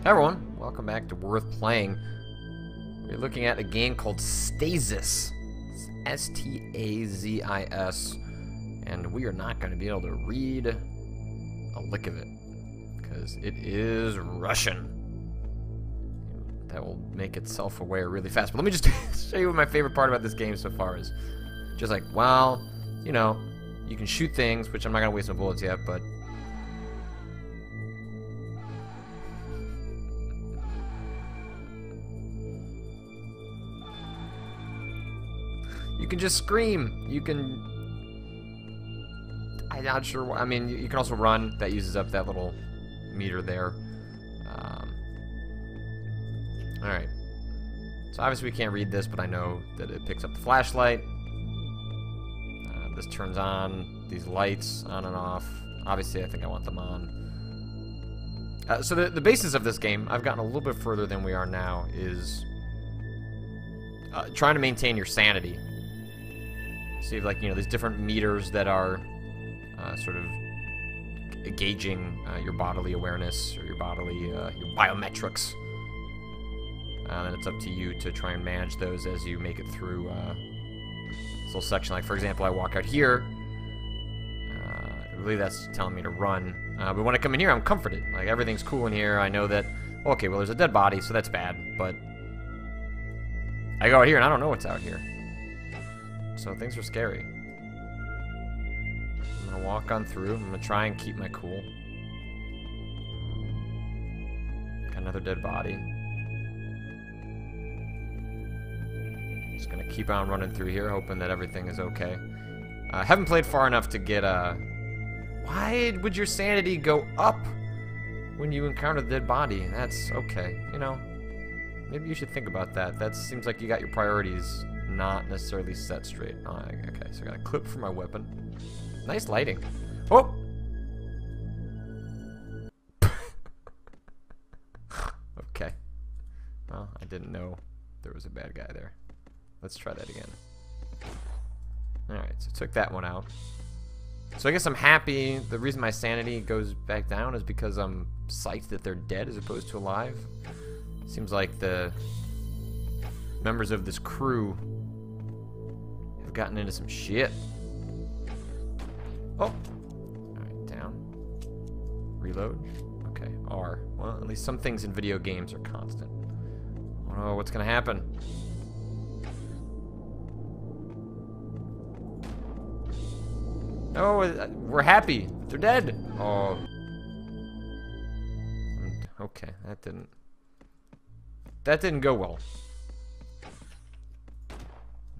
Hi everyone, welcome back to Worth Playing. We're looking at a game called Stasis. It's S-T-A-Z-I-S. And we are not going to be able to read a lick of it, because it is Russian. That will make it self-aware really fast. But let me just show you what my favorite part about this game so far is. Just like, well, you know, you can shoot things, which I'm not going to waste my bullets yet, but you can just scream. You can... I'm not sure. I mean, you can also run. That uses up that little meter there. Alright. So obviously we can't read this, but I know that it picks up the flashlight. This turns on these lights on and off. Obviously, I think I want them on. So the basis of this game, I've gotten a little bit further than we are now, is trying to maintain your sanity. So you have, like, you know, these different meters that are sort of gauging your bodily awareness or your bodily your biometrics. And it's up to you to try and manage those as you make it through this little section. Like, for example, I walk out here. I believe that's telling me to run. But when I come in here, I'm comforted. Like, everything's cool in here. I know that, okay, well, there's a dead body, so that's bad. But I go out here, and I don't know what's out here. So things are scary. I'm going to walk on through. I'm going to try and keep my cool. Got another dead body. Just gonna keep on running through here, hoping that everything is okay. I haven't played far enough to get why would your sanity go up when you encounter the dead body? That's okay. You know, maybe you should think about that. That seems like you got your priorities not necessarily set straight. Oh, okay, so I got a clip for my weapon. Nice lighting. Oh! Okay. Well, I didn't know there was a bad guy there. Let's try that again. Alright, so took that one out. So I guess I'm happy. The reason my sanity goes back down is because I'm psyched that they're dead as opposed to alive. Seems like the members of this crew have gotten into some shit. Oh! Alright, down. Reload. Okay, R. Well, at least some things in video games are constant. Oh, what's gonna happen? Oh, we're happy. They're dead. Oh. Okay, that didn't go well.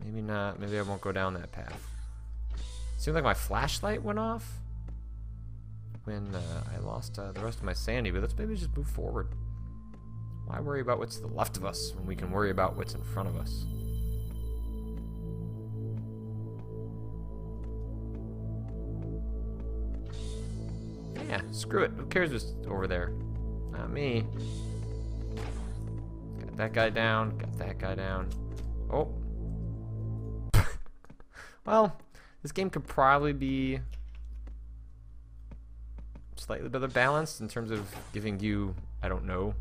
Maybe not. Maybe I won't go down that path. Seemed like my flashlight went off when I lost the rest of my sanity, but let's maybe just move forward. Why worry about what's to the left of us when we can worry about what's in front of us? Yeah, screw it. Who cares what's over there? Not me. Got that guy down. Got that guy down. Oh. Well, this game could probably be slightly better balanced in terms of giving you, I don't know,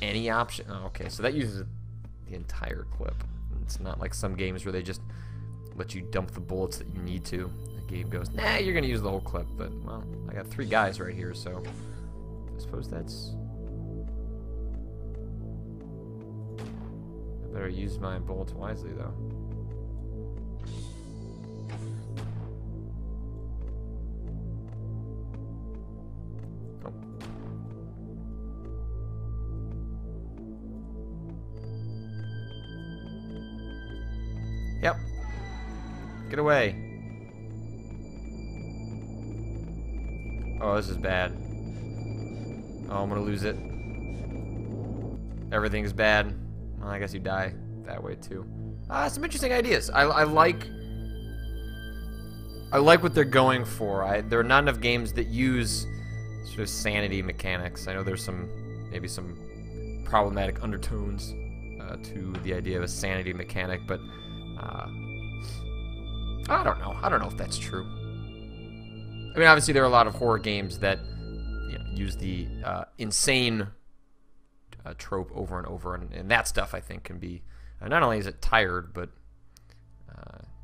any option. Oh, okay, so that uses the entire clip. It's not like some games where they just let you dump the bullets that you need to. Game goes, nah, you're gonna use the whole clip, but, well, I got 3 guys right here, so I suppose that's... I better use my bullets wisely, though. Oh. Yep. Get away. Oh, this is bad. Oh, I'm gonna lose it. Everything's bad. Well, I guess you die that way too. Some interesting ideas. I like what they're going for. There are not enough games that use sort of sanity mechanics. I know there's maybe some problematic undertones to the idea of a sanity mechanic, but I don't know. I don't know if that's true. I mean, obviously there are a lot of horror games that use the insane trope over and over, and that stuff I think can be not only is it tired, but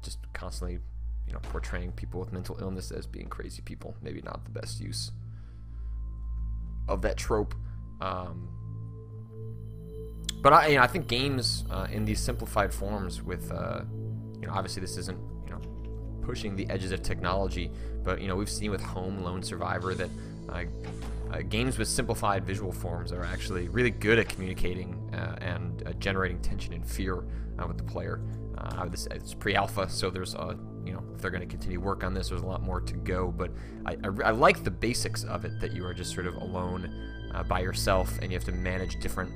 just constantly, you know, portraying people with mental illness as being crazy people. Maybe not the best use of that trope. But I think games in these simplified forms with, you know, obviously this isn't, you know, pushing the edges of technology, but, you know, we've seen with Home, Lone Survivor that games with simplified visual forms are actually really good at communicating and generating tension and fear with the player. It's pre-alpha, so there's you know, if they're going to continue work on this, there's a lot more to go. But I like the basics of it, that you are just sort of alone by yourself, and you have to manage different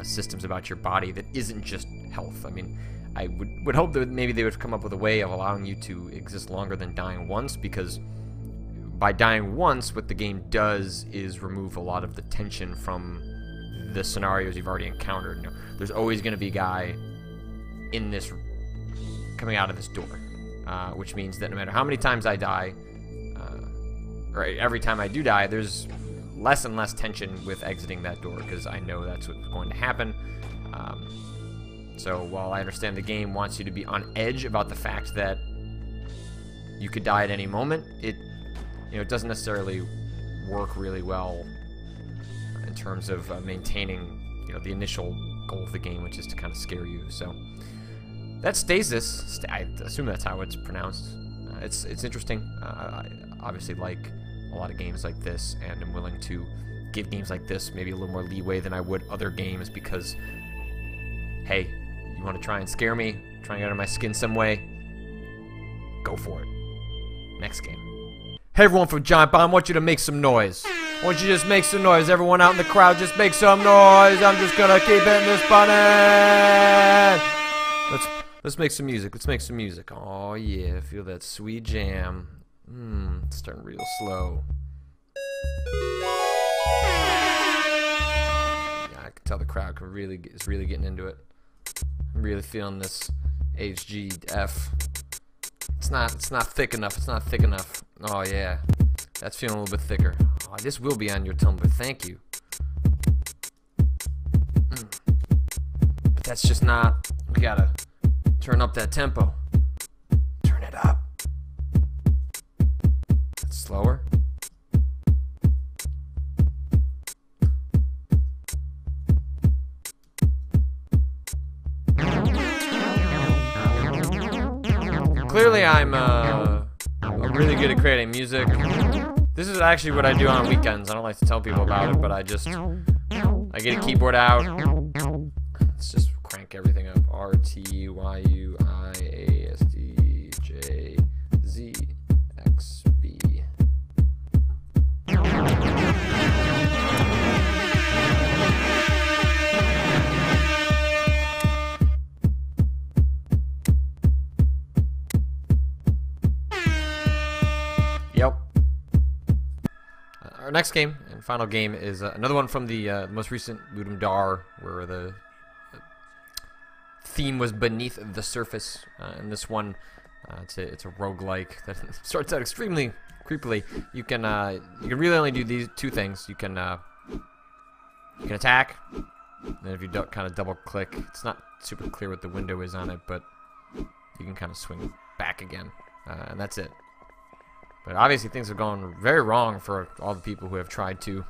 systems about your body that isn't just health. I mean, I would hope that maybe they would come up with a way of allowing you to exist longer than dying once, because by dying once, what the game does is remove a lot of the tension from the scenarios you've already encountered. You know, there's always going to be a guy in this coming out of this door, which means that no matter how many times I die, or every time I do die, there's less and less tension with exiting that door, because I know that's what's going to happen. So while I understand the game wants you to be on edge about the fact that you could die at any moment, it doesn't necessarily work really well in terms of maintaining, you know, the initial goal of the game, which is to kind of scare you. So that's Stasis. I assume that's how it's pronounced. It's interesting. I obviously like a lot of games like this, and I'm willing to give games like this maybe a little more leeway than I would other games, because, hey, you want to try and scare me, try and get under my skin some way, go for it. Next game. Hey everyone from Giant Bomb, I want you to make some noise. I want you to just make some noise. Everyone out in the crowd, just make some noise. I'm just gonna keep hitting this button. Let's make some music. Let's make some music. Oh yeah, feel that sweet jam. It's starting real slow. Yeah, I can tell the crowd is really getting into it. I'm really feeling this HGF. It's not thick enough. It's not thick enough. Oh yeah, that's feeling a little bit thicker. Oh, this will be on your Tumblr. Thank you. But that's just not. We gotta turn up that tempo. Turn it up. That's slower. Clearly, I'm really good at creating music. This is actually what I do on weekends. I don't like to tell people about it, but I get a keyboard out. Let's just crank everything up. R, T, Y, U, I, A, S, D, J, Z, X, B. Yep. Our next game and final game is another one from the most recent Ludum Dare, where the theme was beneath the surface. And this one, it's a roguelike that starts out extremely creepily. You can really only do these two things. You can attack, and if you kind of double click, it's not super clear what the window is on it, but you can kind of swing back again, and that's it. But obviously things have gone very wrong for all the people who have tried to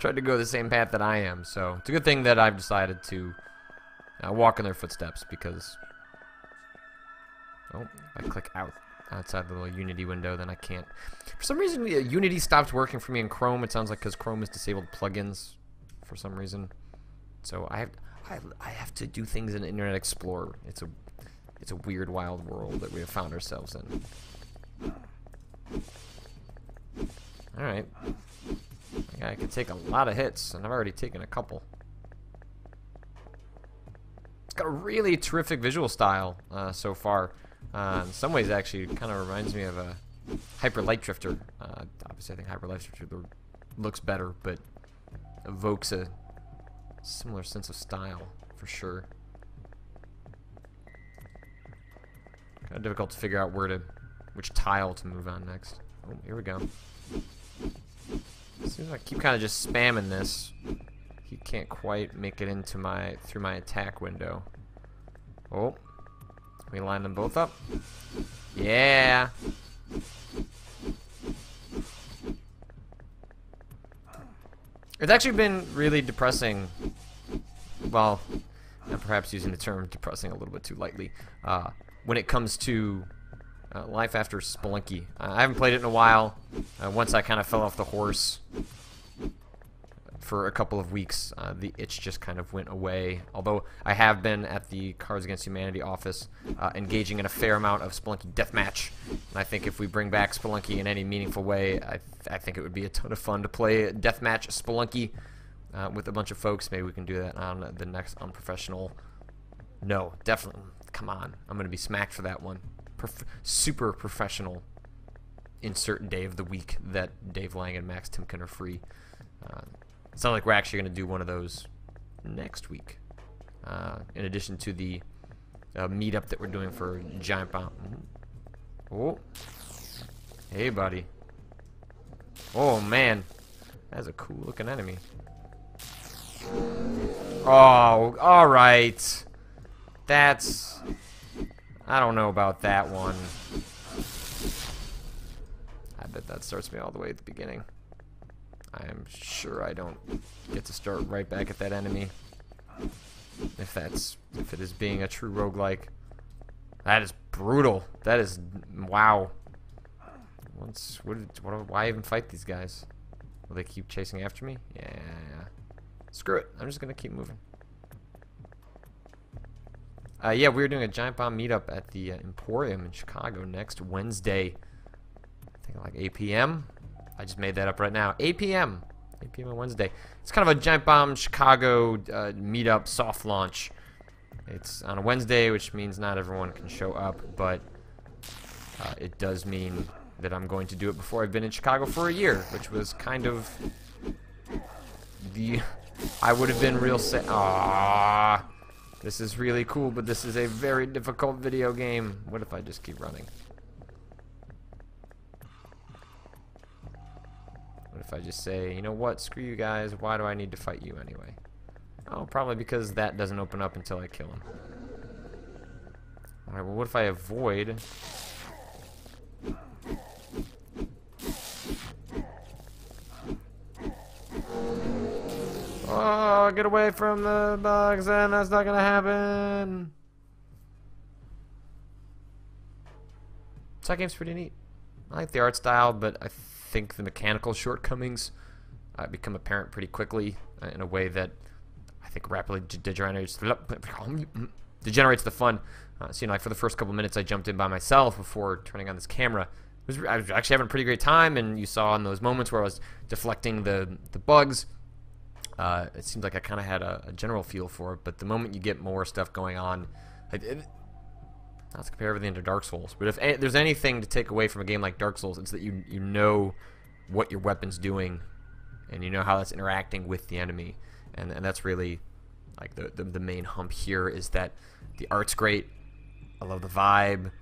go the same path that I am. So it's a good thing that I've decided to walk in their footsteps, because if I click outside the little Unity window, then I can't. For some reason, Unity stopped working for me in Chrome. It sounds like because Chrome has disabled plugins for some reason. So I have to do things in Internet Explorer. It's a weird, wild world that we have found ourselves in. Alright. I could take a lot of hits, and I've already taken a couple. It's got a really terrific visual style so far. In some ways, actually, it kind of reminds me of a Hyper Light Drifter. Obviously, I think Hyper Light Drifter looks better, but evokes a similar sense of style, for sure. Kind of difficult to figure out which tile to move on next. Oh, here we go. Seems like I keep kind of just spamming this. He can't quite make it into through my attack window. Oh, we line them both up. Yeah. It's actually been really depressing. Well, I'm perhaps using the term depressing a little bit too lightly. When it comes to Life After Spelunky, I haven't played it in a while. Once I kind of fell off the horse for a couple of weeks, the itch just kind of went away. Although I have been at the Cards Against Humanity office engaging in a fair amount of Spelunky deathmatch. And I think if we bring back Spelunky in any meaningful way, I think it would be a ton of fun to play deathmatch Spelunky with a bunch of folks. Maybe we can do that on the next Unprofessional. No, definitely. Come on. I'm going to be smacked for that one. Super professional insert day of the week that Dave Lang and Max Timken are free. It's not like we're actually going to do one of those next week. In addition to the meetup that we're doing for Giant Bomb. Oh. Hey, buddy. Oh, man. That's a cool looking enemy. Oh, alright. That's... I don't know about that one. I bet that starts me all the way at the beginning. I am sure I don't get to start right back at that enemy. If it is being a true roguelike. That is brutal. That is... wow. Why even fight these guys? Will they keep chasing after me? Yeah. Screw it. I'm just going to keep moving. Yeah, we're doing a Giant Bomb meetup at the Emporium in Chicago next Wednesday. I think like 8 p.m. I just made that up right now. 8 p.m. 8 p.m. on Wednesday. It's kind of a Giant Bomb Chicago meetup soft launch. It's on a Wednesday, which means not everyone can show up, but it does mean that I'm going to do it before I've been in Chicago for a year, which was kind of the... I would have been real sad. Aww. This is really cool, but this is a very difficult video game. What if I just keep running? What if I just say, you know what, screw you guys, why do I need to fight you anyway? Oh, probably because that doesn't open up until I kill him. Alright, well, what if I avoid... Oh, get away from the bugs, and that's not gonna happen. So that game's pretty neat. I like the art style, but I think the mechanical shortcomings become apparent pretty quickly in a way that I think rapidly degenerates the fun. So, you know, like for the first couple minutes, I jumped in by myself before turning on this camera. I was actually having a pretty great time, and you saw in those moments where I was deflecting the bugs. It seemed like I kind of had a general feel for it, but the moment you get more stuff going on, not to compare everything to Dark Souls, but if there's anything to take away from a game like Dark Souls, it's that you know what your weapon's doing, and you know how that's interacting with the enemy, and that's really like the main hump here is that the art's great. I love the vibe.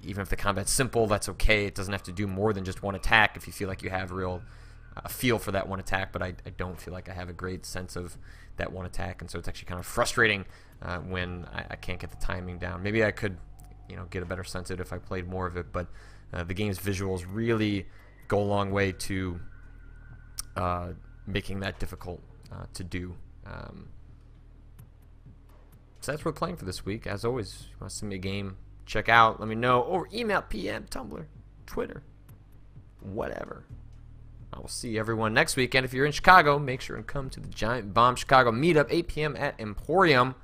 Even if the combat's simple, that's okay. It doesn't have to do more than just one attack if you feel like you have a feel for that one attack, but I don't feel like I have a great sense of that one attack, and so it's actually kind of frustrating when I can't get the timing down. Maybe I could, you know, get a better sense of it if I played more of it, but the game's visuals really go a long way to making that difficult to do. So that's what we're playing for this week. As always, if you want to send me a game, check out, let me know, or email, PM, Tumblr, Twitter, whatever. I will see everyone next weekend. If you're in Chicago, make sure and come to the Giant Bomb Chicago meetup, 8 p.m. at Emporium.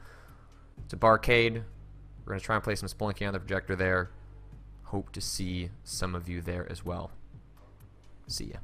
It's a barcade. We're going to try and play some Spelunky on the projector there. Hope to see some of you there as well. See ya.